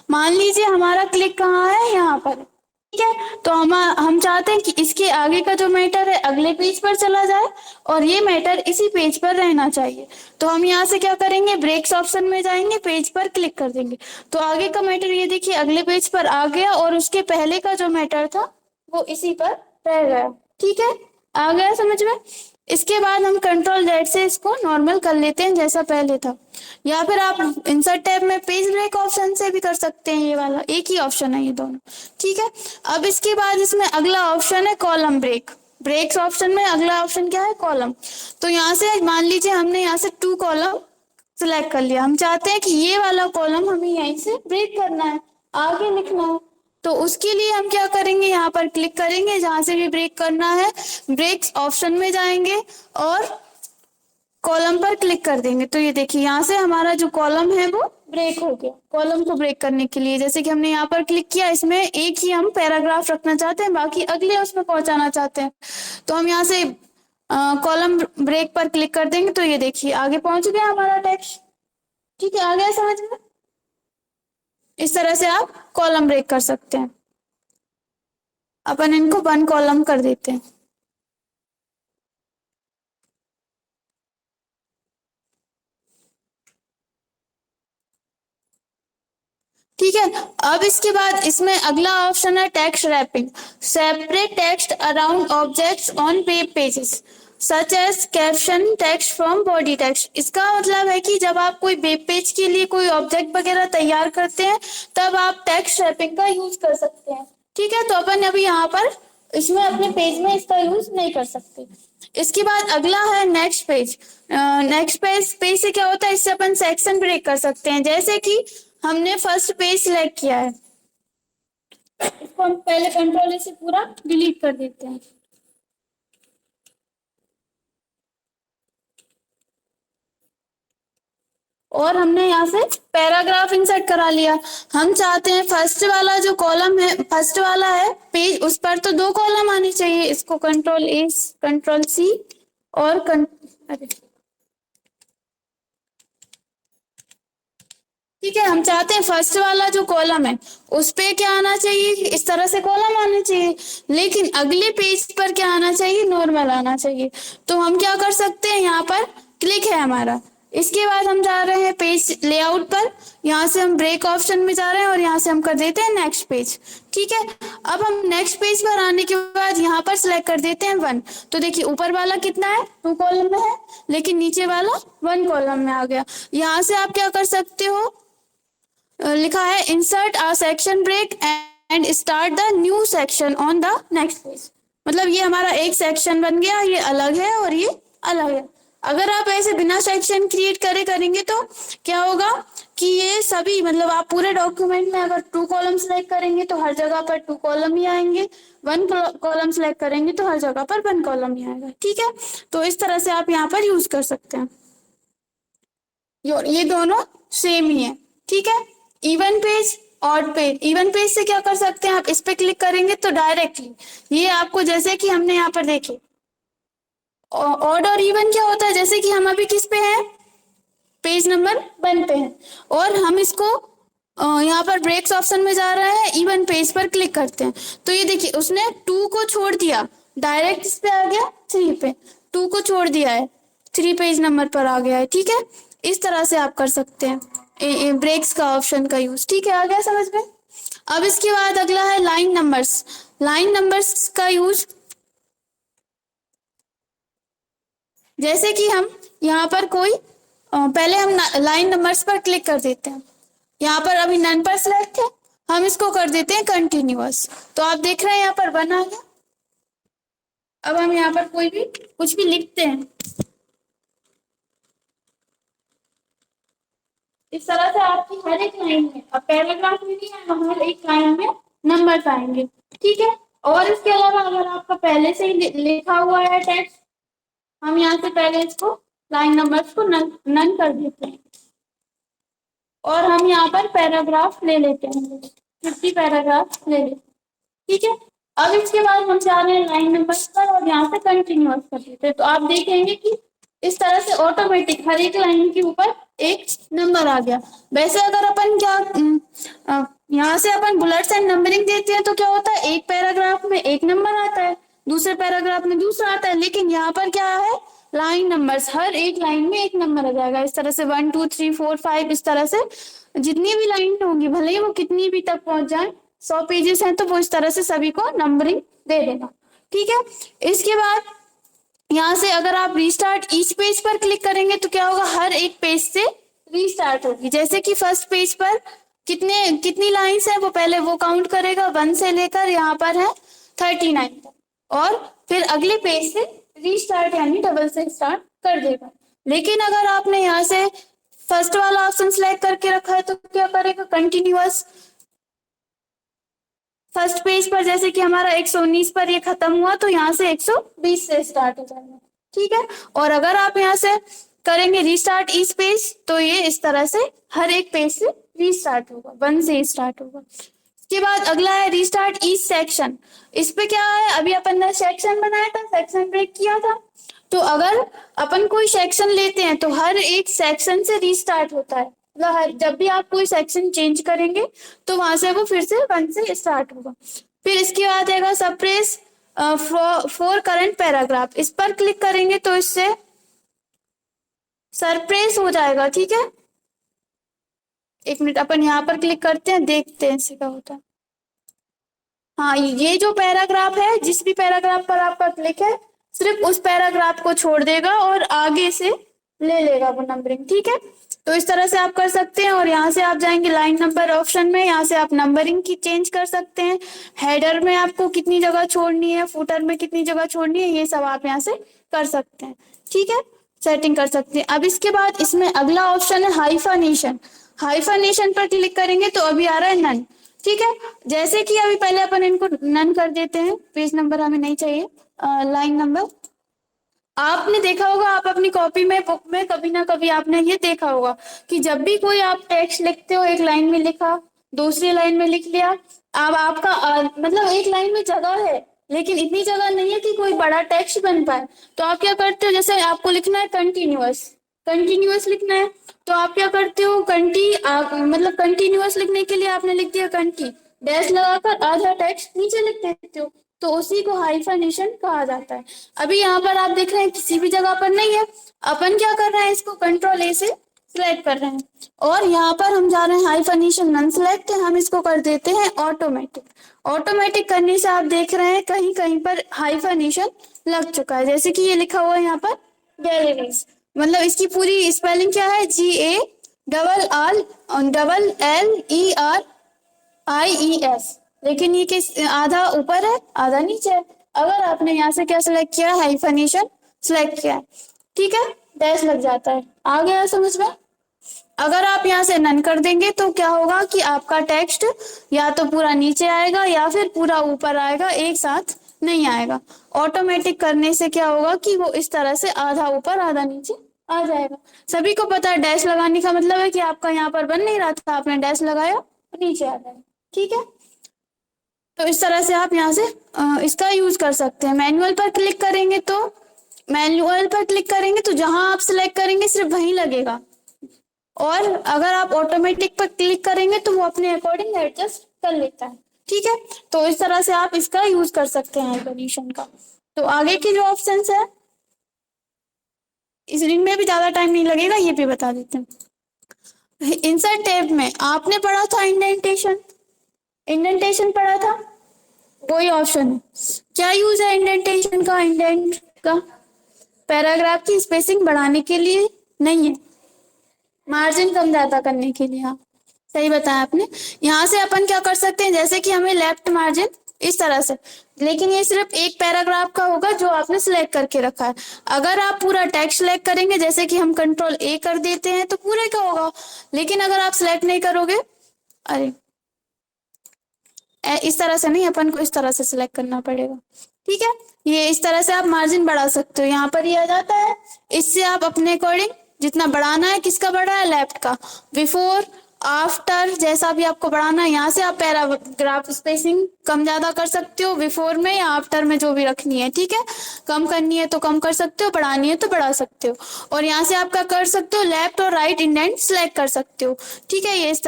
मान लीजिए हमारा क्लिक कहाँ है, यहाँ पर, ठीक है। तो हम चाहते हैं कि इसके आगे का जो मैटर है अगले पेज पर चला जाए और ये मैटर इसी पेज पर रहना चाहिए। तो हम यहाँ से क्या करेंगे, ब्रेक्स ऑप्शन में जाएंगे, पेज पर क्लिक कर देंगे। तो आगे का मैटर ये देखिए अगले पेज पर आ गया और उसके पहले का जो मैटर था वो इसी पर रह गया, ठीक है। आ गया समझ में। इसके बाद हम कंट्रोल जेड से इसको नॉर्मल कर लेते हैं जैसा पहले था, या फिर आप इंसर्ट टैब में पेज ब्रेक ऑप्शन से भी कर सकते हैं। ये वाला एक ही ऑप्शन है ये दोनों, ठीक है। अब इसके बाद इसमें अगला ऑप्शन है कॉलम ब्रेक। ब्रेक्स ऑप्शन में अगला ऑप्शन क्या है, कॉलम। तो यहाँ से मान लीजिए हमने यहाँ से 2 कॉलम सिलेक्ट कर लिया, हम चाहते हैं कि ये वाला कॉलम हमें यहीं से ब्रेक करना है, आगे लिखना है। तो उसके लिए हम क्या करेंगे, यहाँ पर क्लिक करेंगे जहां से भी ब्रेक करना है, ब्रेक्स ऑप्शन में जाएंगे और कॉलम पर क्लिक कर देंगे। तो ये देखिए यहाँ से हमारा जो कॉलम है वो ब्रेक हो गया। कॉलम को ब्रेक करने के लिए जैसे कि हमने यहाँ पर क्लिक किया, इसमें एक ही हम पैराग्राफ रखना चाहते हैं, बाकी अगले उसमें पहुंचाना चाहते हैं। तो हम यहाँ से कॉलम ब्रेक पर क्लिक कर देंगे। तो ये देखिए आगे पहुंच गया हमारा टेक्स्ट, ठीक है। आ गया समझ में। इस तरह से आप कॉलम ब्रेक कर सकते हैं। अपन इनको 1 कॉलम कर देते हैं, ठीक है। अब इसके बाद इसमें अगला ऑप्शन है text wrapping. Separate text around objects on web pages such as caption text from body text. इसका मतलब है कि जब आप कोई वेब पेज के लिए कोई ऑब्जेक्ट वगैरह तैयार करते हैं तब आप टेक्स्ट रैपिंग का यूज कर सकते हैं, ठीक है। तो अपन अभी यहाँ पर इसमें अपने पेज में इसका यूज नहीं कर सकते। इसके बाद अगला है नेक्स्ट पेज। नेक्स्ट पेज से क्या होता है, इससे अपन सेक्शन ब्रेक कर सकते हैं। जैसे कि हमने फर्स्ट पेज सिलेक्ट किया है, इसको हम पहले कंट्रोल से पूरा डिलीट कर देते हैं। और हमने यहाँ से पैराग्राफ इंसर्ट करा लिया। हम चाहते हैं फर्स्ट वाला जो कॉलम है, फर्स्ट वाला है पेज, उस पर तो 2 कॉलम आने चाहिए। इसको कंट्रोल ए कंट्रोल सी और अरे ठीक है, हम चाहते हैं फर्स्ट वाला जो कॉलम है उस पे क्या आना चाहिए, इस तरह से कॉलम आने चाहिए, लेकिन अगले पेज पर क्या आना चाहिए, नॉर्मल आना चाहिए। तो हम क्या कर सकते हैं, यहाँ पर क्लिक है हमारा। इसके बाद हम जा रहे हैं पेज लेआउट पर, यहाँ से हम ब्रेक ऑप्शन में जा रहे हैं और यहाँ से हम कर देते हैं नेक्स्ट पेज, ठीक है। अब हम नेक्स्ट पेज पर आने के बाद यहाँ पर सिलेक्ट कर देते हैं 1। तो देखिए ऊपर वाला कितना है, 2 कॉलम में है, लेकिन नीचे वाला 1 कॉलम में आ गया। यहाँ से आप क्या कर सकते हो, लिखा है insert a section break and start the new section on the next page. मतलब ये हमारा एक सेक्शन बन गया, ये अलग है और ये अलग है। अगर आप ऐसे बिना सेक्शन क्रिएट करेंगे तो क्या होगा कि ये सभी, मतलब आप पूरे डॉक्यूमेंट में अगर 2 कॉलम सेलेक्ट करेंगे तो हर जगह पर 2 कॉलम ही आएंगे, 1 कॉलम सेलेक्ट करेंगे तो हर जगह पर 1 कॉलम ही आएगा, ठीक है। तो इस तरह से आप यहाँ पर यूज कर सकते हैं। ये दोनों सेम ही है, ठीक है। Even page, odd page. Even page से क्या कर सकते हैं, आप इस पे क्लिक करेंगे तो डायरेक्टली ये आपको, जैसे कि हमने यहाँ पर देखे ऑड और इवन क्या होता है, जैसे कि हम अभी किस पे हैं, पेज नंबर 1 पे हैं और हम इसको यहाँ पर ब्रेक्स ऑप्शन में जा रहे हैं, इवन पेज पर क्लिक करते हैं। तो ये देखिए उसने 2 को छोड़ दिया, डायरेक्ट इस पे आ गया 3 पे, 2 को छोड़ दिया है, 3 पेज नंबर पर आ गया है, ठीक है। इस तरह से आप कर सकते हैं ब्रेक्स का ऑप्शन का यूज, ठीक है। आ गया समझ में। अब इसके बाद अगला है लाइन नंबर्स। लाइन नंबर्स का यूज, जैसे कि हम यहाँ पर कोई पहले हम लाइन नंबर्स पर क्लिक कर देते हैं, यहाँ पर अभी नन पर सिलेक्ट है, हम इसको कर देते हैं कंटिन्यूअस। तो आप देख रहे हैं यहाँ पर 1 आ गया। अब हम यहाँ पर कोई भी कुछ भी लिखते हैं, इस तरह से आपकी हर एक लाइन में, अब पैराग्राफ में भी हर एक लाइन में नंबर्स आएंगे, ठीक है। और इसके अलावा अगर आपका पहले से ही लिखा हुआ है टेक्स्ट, हम यहाँ से पहले इसको लाइन नंबर्स को नन कर देते हैं और हम यहाँ पर पैराग्राफ ले लेते हैं, 50 पैराग्राफ ले लेते हैं, ठीक है। अब इसके बाद हम जा रहे हैं लाइन नंबर पर और यहाँ से कंटिन्यूअस कर देते हैं। तो आप देखेंगे कि इस तरह से ऑटोमेटिक हर एक लाइन के ऊपर एक नंबर आ गया। वैसे अगर अपन यहाँ से अपन बुलेट्स एंड नंबरिंग देते हैं तो क्या होता है, एक पैराग्राफ में एक नंबर आता है, दूसरे पैराग्राफ में दूसरा आता है, लेकिन यहाँ पर क्या है, लाइन नंबर्स, हर एक लाइन में एक नंबर आ जाएगा। इस तरह से 1 2 3 4 5 इस तरह से जितनी भी लाइन होंगी, भले ही वो कितनी भी तक पहुंच जाए, 100 पेजेस हैं तो वो इस तरह से सभी को नंबरिंग दे देगा। ठीक है, इसके बाद यहाँ से अगर आप रीस्टार्ट ईच पेज पर क्लिक करेंगे तो क्या होगा, हर एक पेज से रीस्टार्ट होगी। जैसे कि फर्स्ट पेज पर कितनी लाइंस है वो पहले वो काउंट करेगा, 1 से लेकर यहाँ पर है 39 तक, और फिर अगले पेज से रीस्टार्ट यानी डबल से स्टार्ट कर देगा। लेकिन अगर आपने यहाँ से फर्स्ट वाला ऑप्शन सिलेक्ट करके रखा है तो क्या करेगा, कंटिन्यूअस फर्स्ट पेज पर जैसे कि हमारा 119 पर ये खत्म हुआ तो यहाँ से 120 से स्टार्ट हो जाएगा। ठीक है, और अगर आप यहाँ से करेंगे रीस्टार्ट ईच पेज तो ये इस तरह से हर एक पेज से रीस्टार्ट होगा, 1 से स्टार्ट होगा। इसके बाद अगला है रीस्टार्ट ईच सेक्शन। इस पे क्या है, अभी अपन ने सेक्शन बनाया था, सेक्शन ब्रेक किया था, तो अगर अपन कोई सेक्शन लेते हैं तो हर एक सेक्शन से रीस्टार्ट होता है। मतलब जब भी आप कोई सेक्शन चेंज करेंगे तो वहां से वो फिर से 1 से स्टार्ट होगा। फिर इसके बाद आएगा सप्रेस फॉर करंट पैराग्राफ। इस पर क्लिक करेंगे तो इससे सरप्रेस हो जाएगा। ठीक है, एक मिनट अपन यहाँ पर क्लिक करते हैं, देखते हैं इससे क्या होता है। हाँ, ये जो पैराग्राफ है, जिस भी पैराग्राफ पर आपका क्लिक है, सिर्फ उस पैराग्राफ को छोड़ देगा और आगे से ले लेगा वो नंबरिंग। ठीक है, तो इस तरह से आप कर सकते हैं। और यहाँ से आप जाएंगे लाइन नंबर ऑप्शन में, यहाँ से आप नंबरिंग की चेंज कर सकते हैं, हेडर में आपको कितनी जगह छोड़नी है, फुटर में कितनी जगह छोड़नी है, ये सब आप यहाँ से कर सकते हैं। ठीक है, सेटिंग कर सकते हैं। अब इसके बाद इसमें अगला ऑप्शन है हाइफनेशन। हाइफनेशन पर क्लिक करेंगे तो अभी आ रहा है नन। ठीक है, जैसे कि अभी पहले अपन इनको नन कर देते हैं, पेज नंबर हमें नहीं चाहिए, लाइन नंबर। आपने देखा होगा, आप अपनी कॉपी में बुक में कभी ना कभी आपने ये देखा होगा कि जब भी कोई आप टेक्स्ट लिखते हो, एक लाइन में लिखा, दूसरी लाइन में लिख लिया, अब आपका मतलब एक लाइन में जगह है लेकिन इतनी जगह नहीं है कि कोई बड़ा टेक्स्ट बन पाए, तो आप क्या करते हो, जैसे आपको लिखना है कंटिन्यूअस, कंटिन्यूअस लिखना है तो आप क्या करते हो, मतलब कंटिन्यूअस लिखने के लिए आपने लिख दिया कंटी, डैश लगाकर आधा टेक्स्ट नीचे लिख देते हो, तो उसी को हाइफनेशन कहा जाता है। अभी यहाँ पर आप देख रहे हैं किसी भी जगह पर नहीं है, अपन क्या कर रहे हैं, इसको कंट्रोल ए से सिलेक्ट कर रहे हैं और यहाँ पर हम जा रहे हैं हाइफनेशन नॉन सिलेक्ट है, हम इसको कर देते हैं ऑटोमेटिक। ऑटोमेटिक करने से आप देख रहे हैं कहीं कहीं पर हाइफनेशन लग चुका है, जैसे कि ये लिखा हुआ है यहाँ पर गैलरीज, मतलब इसकी पूरी स्पेलिंग क्या है, GALLERIES, लेकिन ये किस आधा ऊपर है आधा नीचे है। अगर आपने यहाँ से क्या सिलेक्ट किया, हाइफनेशन सिलेक्ट किया है, ठीक है, डैश लग जाता है। आ गया समझ में। अगर आप यहाँ से नन कर देंगे तो क्या होगा कि आपका टेक्स्ट या तो पूरा नीचे आएगा या फिर पूरा ऊपर आएगा, एक साथ नहीं आएगा। ऑटोमेटिक करने से क्या होगा कि वो इस तरह से आधा ऊपर आधा नीचे आ जाएगा। सभी को पता है डैश लगाने का मतलब है कि आपका यहाँ पर बन नहीं रहा था, आपने डैश लगाया तो नीचे आ जाएगा। ठीक है, तो इस तरह से आप यहाँ से इसका यूज कर सकते हैं। मैनुअल पर क्लिक करेंगे तो जहां आप सिलेक्ट करेंगे सिर्फ वहीं लगेगा, और अगर आप ऑटोमेटिक पर क्लिक करेंगे तो वो अपने अकॉर्डिंग एडजस्ट कर लेता है। ठीक है, तो इस तरह से आप इसका यूज कर सकते हैं हाइफनेशन का। तो आगे की जो ऑप्शंस है, इस रिंग में भी ज्यादा टाइम नहीं लगेगा, ये भी बता देते हैं। इंसर्ट टैब में आपने पढ़ा था इंडेंटेशन पढ़ा था, वही ऑप्शन है। क्या यूज है इंडेंटेशन का, इंडेंट का पैराग्राफ की स्पेसिंग बढ़ाने के लिए नहीं है, मार्जिन कम ज्यादा करने के लिए। हाँ, सही बताया आपने। यहाँ से अपन क्या कर सकते हैं, जैसे कि हमें लेफ्ट मार्जिन इस तरह से, लेकिन ये सिर्फ एक पैराग्राफ का होगा जो आपने सिलेक्ट करके रखा है। अगर आप पूरा टेक्स्ट सिलेक्ट करेंगे, जैसे कि हम कंट्रोल ए कर देते हैं, तो पूरे का होगा, लेकिन अगर आप सिलेक्ट नहीं करोगे, अरे इस तरह से नहीं, अपन को इस तरह से सिलेक्ट करना पड़ेगा। ठीक है, ये इस तरह से आप मार्जिन बढ़ा सकते हो, यहाँ पर ये आ जाता है। इससे आप अपने अकॉर्डिंग जितना बढ़ाना है, किसका बढ़ा है, लेफ्ट का, बिफोर आफ्टर जैसा भी आपको बढ़ाना है, यहाँ से आप पैराग्राफ स्पेसिंग कम ज्यादा कर सकते हो, बिफोर में या आफ्टर में जो भी रखनी है, ठीक है। कम करनी है तो कम कर सकते हो, बढ़ानी है तो बढ़ा सकते हो। और यहाँ से आपका कर सकते हो लेफ्ट और राइट इंडेंट सिलेक्ट कर सकते हो, ठीक है। ये इस तरह